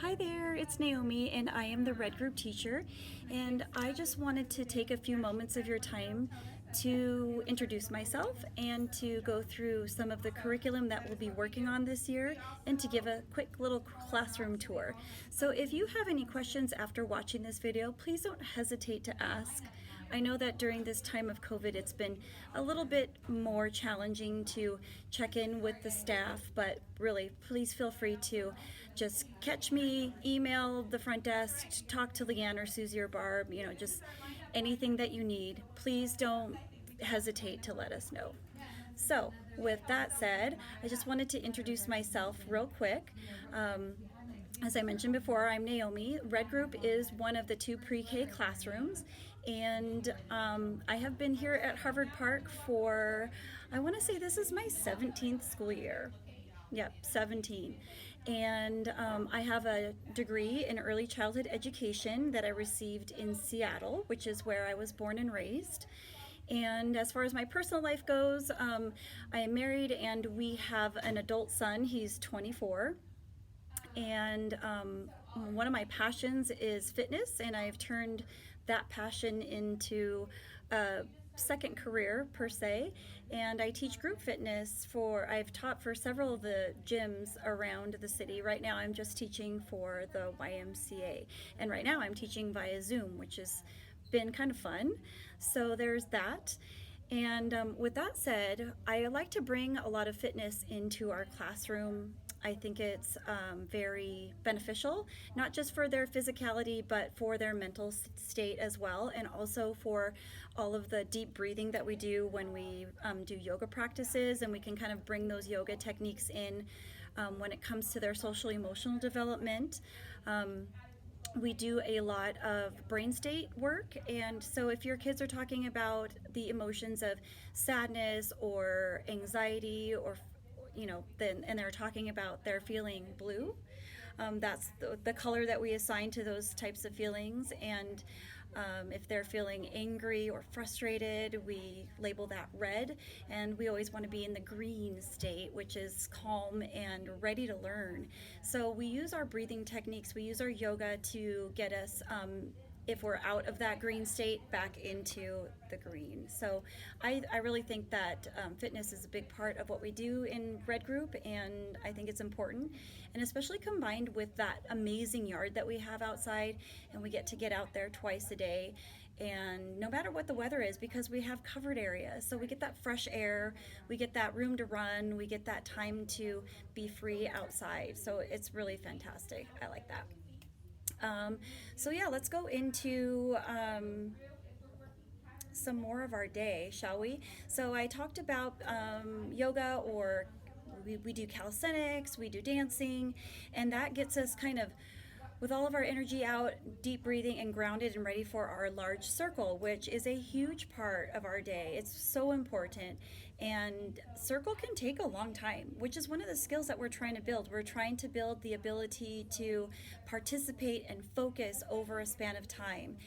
Hi there, it's Naomi, and I am the Red Group teacher. And I just wanted to take a few moments of your time to introduce myself and to go through some of the curriculum that we'll be working on this year and to give a quick little classroom tour. So if you have any questions after watching this video, please don't hesitate to ask. I know that during this time of COVID, it's been a little bit more challenging to check in with the staff, but really, please feel free to just catch me, email the front desk, talk to Leanne or Susie or Barb, just anything that you need. Please don't hesitate to let us know. So, with that said, I just wanted to introduce myself real quick. As I mentioned before, I'm Naomi. Red Group is one of the two pre-K classrooms, and I have been here at Harvard Park for, I want to say this is my 17th school year. Yep, 17. And I have a degree in early childhood education that I received in Seattle, which is where I was born and raised. And as far as my personal life goes, I am married and we have an adult son. He's 24. And one of my passions is fitness, and I've turned that passion into a second career per se, and I teach group fitness I've taught for several of the gyms around the city. Right now I'm just teaching for the YMCA, and right now I'm teaching via Zoom, which has been kind of fun. So there's that. And with that said, I like to bring a lot of fitness into our classroom. I think it's very beneficial, not just for their physicality, but for their mental state as well, and also for all of the deep breathing that we do when we do yoga practices, and we can kind of bring those yoga techniques in when it comes to their social emotional development. We do a lot of brain state work, and so if your kids are talking about the emotions of sadness or anxiety or and they're talking about they're feeling blue, that's the color that we assign to those types of feelings. And if they're feeling angry or frustrated, we label that red. And we always want to be in the green state, which is calm and ready to learn. So we use our breathing techniques, we use our yoga to get us if we're out of that green state, back into the green. So I really think that fitness is a big part of what we do in Red Group, and I think it's important, and especially combined with that amazing yard that we have outside, and we get out there twice a day, and no matter what the weather is, because we have covered areas, so we get that fresh air, we get that room to run, we get that time to be free outside. So it's really fantastic. I like that. So yeah, let's go into some more of our day, shall we? So I talked about yoga, or we do calisthenics, we do dancing, and that gets us kind of with all of our energy out, deep breathing, and grounded and ready for our large circle, which is a huge part of our day. It's so important. And circle can take a long time, which is one of the skills that we're trying to build. We're trying to build the ability to participate and focus over a span of time.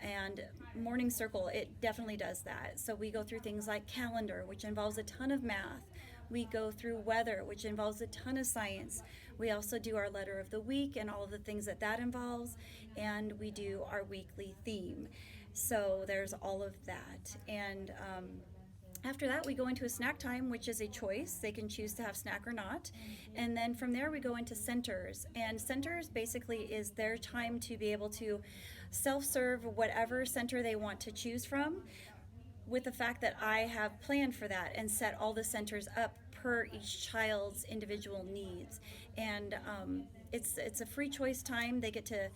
And morning circle, it definitely does that. So we go through things like calendar, which involves a ton of math. We go through weather, which involves a ton of science. We also do our letter of the week and all of the things that involves. And we do our weekly theme. So there's all of that. And after that, we go into a snack time, which is a choice. They can choose to have snack or not. And then from there, we go into centers. And centers basically is their time to be able to self-serve whatever center they want to choose from, with the fact that I have planned for that and set all the centers up per each child's individual needs. And it's a free choice time. They get to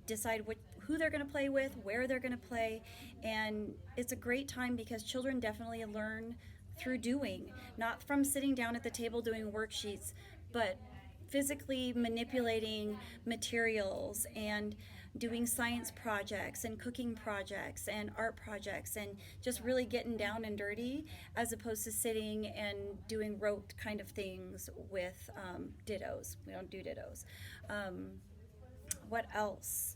decide who they're going to play with, where they're going to play, and it's a great time because children definitely learn through doing, not from sitting down at the table doing worksheets, but physically manipulating materials and doing science projects and cooking projects and art projects and just really getting down and dirty, as opposed to sitting and doing rote kind of things with dittos. We don't do dittos. What else?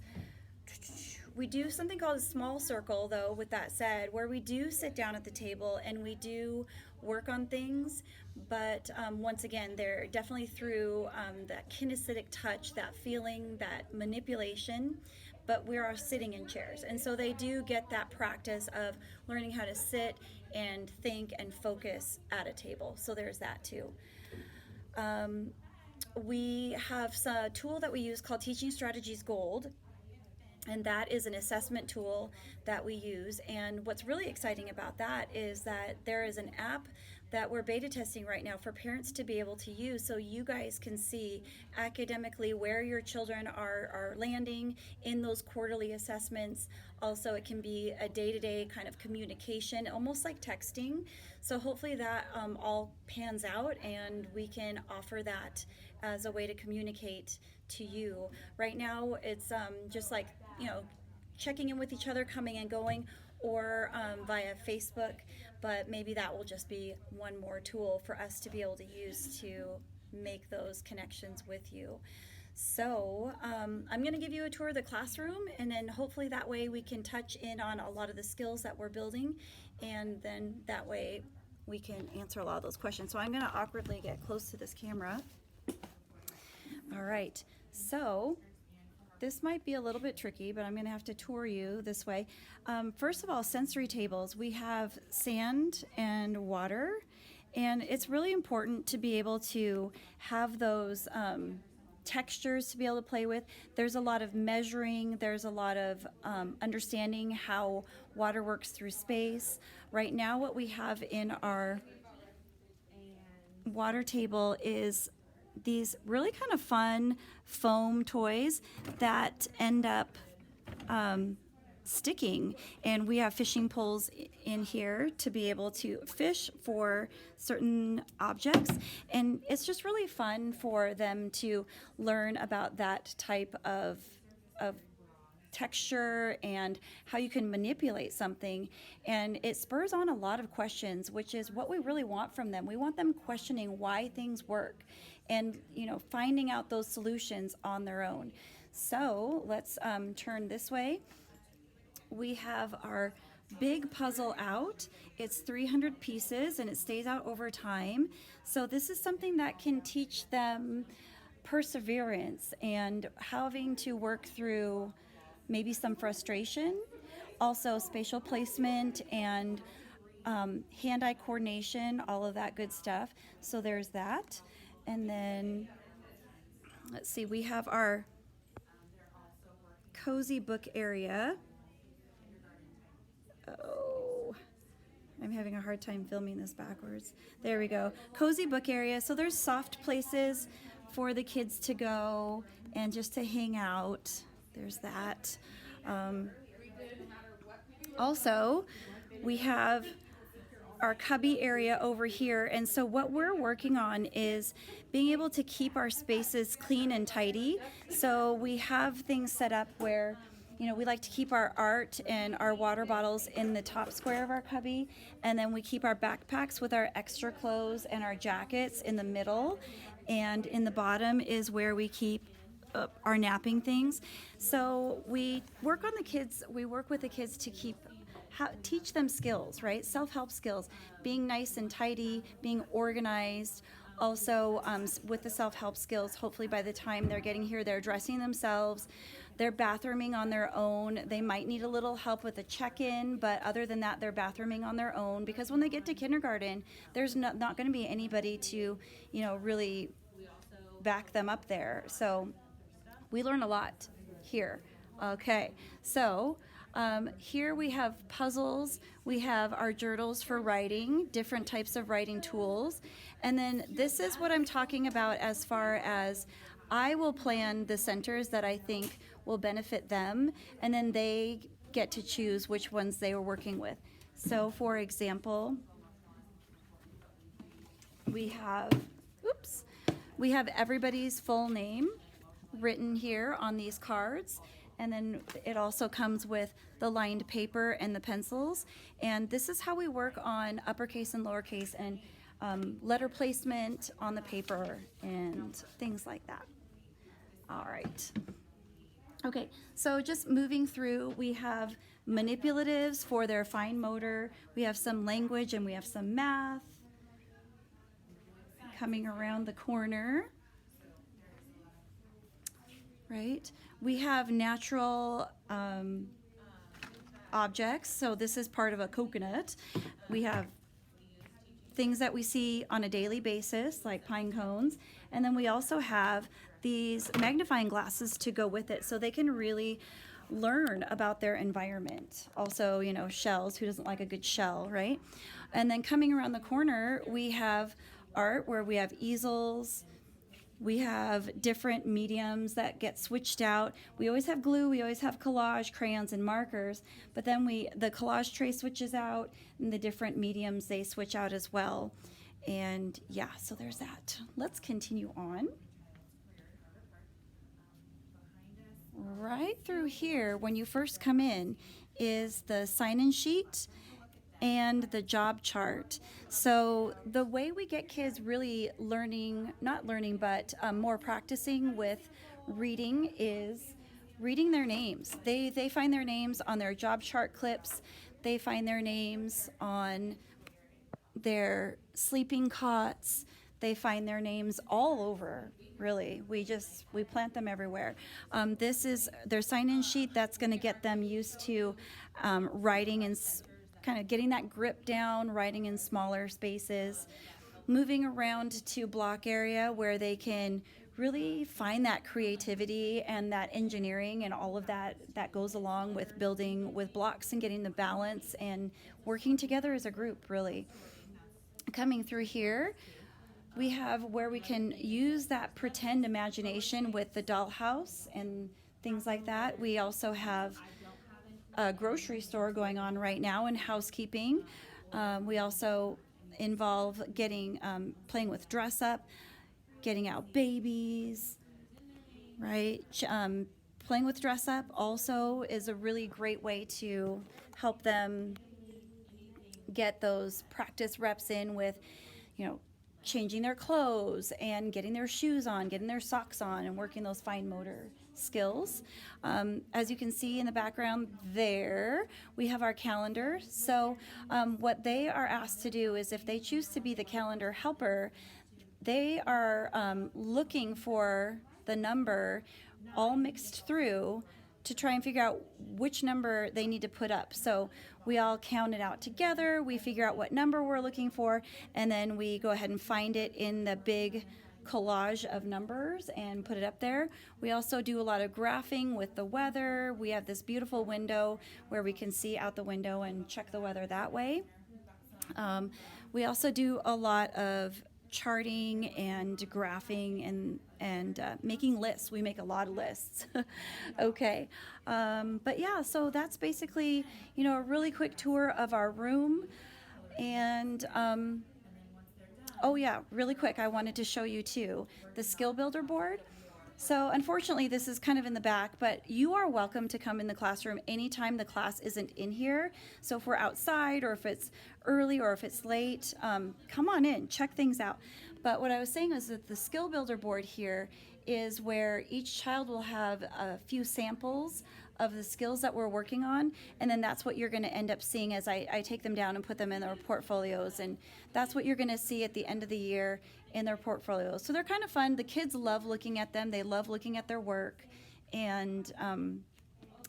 we do something called a small circle, though, with that said, where we do sit down at the table and we do work on things. But once again, they're definitely through that kinesthetic touch, that feeling, that manipulation. But we are sitting in chairs. And so they do get that practice of learning how to sit and think and focus at a table. So there's that too. We have a tool that we use called Teaching Strategies Gold, and that is an assessment tool that we use. And what's really exciting about that is that there is an app that we're beta testing right now for parents to be able to use, so you guys can see academically where your children are landing in those quarterly assessments. Also, it can be a day-to-day kind of communication, almost like texting. So hopefully that all pans out and we can offer that as a way to communicate to you. Right now, it's just like, checking in with each other, coming and going, or via Facebook, but maybe that will just be one more tool for us to be able to use to make those connections with you. So I'm going to give you a tour of the classroom, and then hopefully that way we can touch in on a lot of the skills that we're building, and then that way we can answer a lot of those questions. So I'm going to awkwardly get close to this camera. All right, so this might be a little bit tricky, but I'm going to have to tour you this way. First of all, sensory tables. We have sand and water, and it's really important to be able to have those textures to be able to play with. There's a lot of measuring. There's a lot of understanding how water works through space. Right now, what we have in our water table is these really kind of fun foam toys that end up sticking, and we have fishing poles in here to be able to fish for certain objects, and it's just really fun for them to learn about that type of texture and how you can manipulate something, and it spurs on a lot of questions, which is what we really want from them. We want them questioning why things work and finding out those solutions on their own. So let's turn this way. We have our big puzzle out. It's 300 pieces and it stays out over time. So this is something that can teach them perseverance and having to work through maybe some frustration, also spatial placement and hand-eye coordination, all of that good stuff. So there's that. And then, let's see, we have our cozy book area. Oh, I'm having a hard time filming this backwards. There we go. Cozy book area. So there's soft places for the kids to go and just to hang out. There's that. Also, we have our cubby area over here, and so what we're working on is being able to keep our spaces clean and tidy. So we have things set up where we like to keep our art and our water bottles in the top square of our cubby, and then we keep our backpacks with our extra clothes and our jackets in the middle, and in the bottom is where we keep our napping things. So we work with the kids to teach them skills, right? Self-help skills, being nice and tidy, being organized. Also, with the self-help skills, hopefully by the time they're getting here, they're dressing themselves, they're bathrooming on their own. They might need a little help with a check-in, but other than that, they're bathrooming on their own, because when they get to kindergarten, there's not going to be anybody to, really back them up there. So we learn a lot here. Okay, so here we have puzzles, we have our journals for writing, different types of writing tools, and then this is what I'm talking about as far as I will plan the centers that I think will benefit them, and then they get to choose which ones they are working with. So for example, we have everybody's full name written here on these cards, and then it also comes with the lined paper and the pencils, and this is how we work on uppercase and lowercase and letter placement on the paper and things like that. All right. Okay, so just moving through, we have manipulatives for their fine motor, we have some language, and we have some math. Coming around the corner, right? We have natural objects, so this is part of a coconut. We have things that we see on a daily basis, like pine cones, and then we also have these magnifying glasses to go with it, so they can really learn about their environment. Also, you know, shells, who doesn't like a good shell, right? And then coming around the corner, we have art where we have easels, we have different mediums that get switched out. We always have glue, we always have collage, crayons, and markers, but then the collage tray switches out, and the different mediums, they switch out as well. And yeah, so there's that. Let's continue on. Right through here, when you first come in, is the sign-in sheet and the job chart. So the way we get kids really learning, not learning, but more practicing with reading is reading their names. They find their names on their job chart clips. They find their names on their sleeping cots. They find their names all over, really. We plant them everywhere. This is their sign-in sheet. That's going to get them used to writing and kind of getting that grip down, writing in smaller spaces, moving around to block area where they can really find that creativity and that engineering and all of that goes along with building with blocks and getting the balance and working together as a group, really. Coming through here, we have where we can use that pretend imagination with the dollhouse and things like that. We also have a grocery store going on right now and housekeeping. We also involve playing with dress up, getting out babies, right? Playing with dress up also is a really great way to help them get those practice reps in with, changing their clothes and getting their shoes on, getting their socks on, and working those fine motor skills. As you can see in the background there, we have our calendar. So what they are asked to do is if they choose to be the calendar helper, they are looking for the number all mixed through to try and figure out which number they need to put up. So we all count it out together, we figure out what number we're looking for, and then we go ahead and find it in the big collage of numbers and put it up there. We also do a lot of graphing with the weather. We have this beautiful window where we can see out the window and check the weather that way. We also do a lot of charting and graphing and making lists. We make a lot of lists. Okay. But yeah, so that's basically, a really quick tour of our room. And oh yeah, really quick, I wanted to show you too the skill builder board. So unfortunately, this is kind of in the back, but you are welcome to come in the classroom anytime the class isn't in here. So if we're outside or if it's early or if it's late, come on in, check things out. But what I was saying is that the skill builder board here is where each child will have a few samples of the skills that we're working on, and then that's what you're going to end up seeing as I take them down and put them in their portfolios, and that's what you're going to see at the end of the year in their portfolios. So they're kind of fun. The kids love looking at them. They love looking at their work, and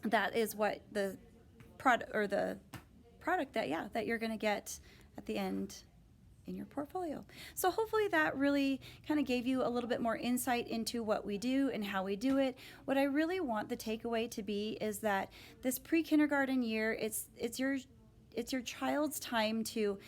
that is what the product that you're going to get at the end in your portfolio. So hopefully that really kind of gave you a little bit more insight into what we do and how we do it. What I really want the takeaway to be is that this pre-kindergarten year, it's your child's time to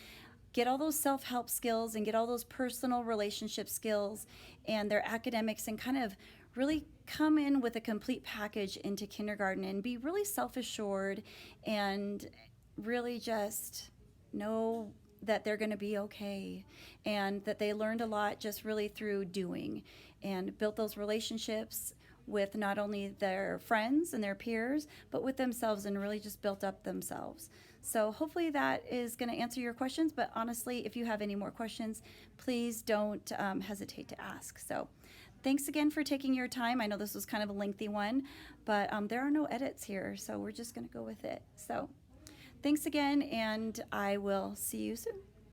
get all those self-help skills and get all those personal relationship skills and their academics and kind of really come in with a complete package into kindergarten and be really self-assured and really just know that they're going to be okay and that they learned a lot just really through doing and built those relationships with not only their friends and their peers, but with themselves and really just built up themselves. So hopefully that is going to answer your questions, but honestly, if you have any more questions, please don't hesitate to ask. So thanks again for taking your time. I know this was kind of a lengthy one, but there are no edits here, so we're just going to go with it. So thanks again, and I will see you soon.